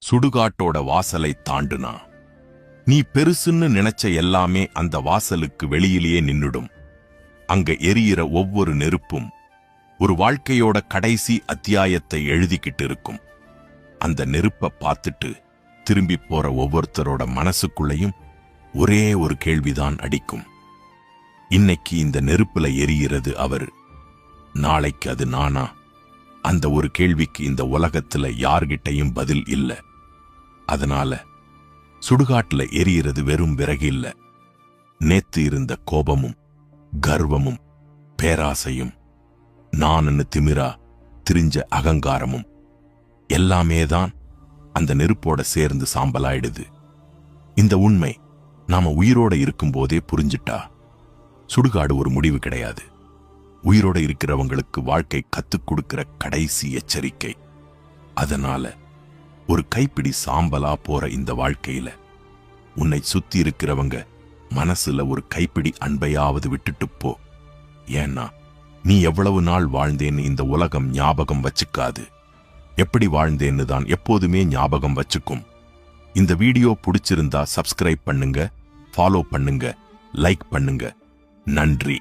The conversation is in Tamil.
சுடுகாட்டோட வாசலை தாண்டுனா நீ பெருசுன்னு நினைச்ச எல்லாமே அந்த வாசலுக்கு வெளியிலேயே நின்னுடும். அங்க எரியிற ஒவ்வொரு நெருப்பும் ஒரு வாழ்க்கையோட கடைசி அத்தியாயத்தை எழுதிக்கிட்டு இருக்கும். அந்த நெருப்பை பார்த்துட்டு திரும்பி போற ஒவ்வொருத்தரோட மனசுக்குள்ளேயும் ஒரே ஒரு கேள்விதான் அடிக்கும். இன்னைக்கு இந்த நெருப்புல எரியிறது அவரு, நாளைக்கு அது நானா? அந்த ஒரு கேள்விக்கு இந்த உலகத்துல யார்கிட்டையும் பதில் இல்ல. அதனால சுடுகாட்டுல எரியிறது வெறும் விறகு இல்ல, நேத்து இருந்த கோபமும் கர்வமும் பேராசையும் நானுன்னு திமிரா திரிஞ்ச அகங்காரமும் எல்லாமேதான் அந்த நெருப்போட சேர்ந்து சாம்பலாயிடுது. இந்த உண்மை நாம உயிரோட இருக்கும்போதே புரிஞ்சிட்டா சுடுகாடு ஒரு முடிவு கிடையாது, உயிரோட இருக்கிறவங்களுக்கு வாழ்க்கை கத்துக் கொடுக்கிற கடைசி எச்சரிக்கை. அதனால ஒரு கைப்பிடி சாம்பலா போற இந்த வாழ்க்கையில உன்னை சுத்தி இருக்கிறவங்க மனசுல ஒரு கைப்பிடி அன்பையாவது விட்டுட்டு போ. ஏன்னா நீ எவ்வளவு நாள் வாழ்ந்தேன்னு இந்த உலகம் ஞாபகம் வச்சுக்காது, எப்படி வாழ்ந்தேன்னு தான் எப்போதுமே ஞாபகம் வச்சுக்கும். இந்த வீடியோ பிடிச்சிருந்தா சப்ஸ்கிரைப் பண்ணுங்க, ஃபாலோ பண்ணுங்க, லைக் பண்ணுங்க. நன்றி.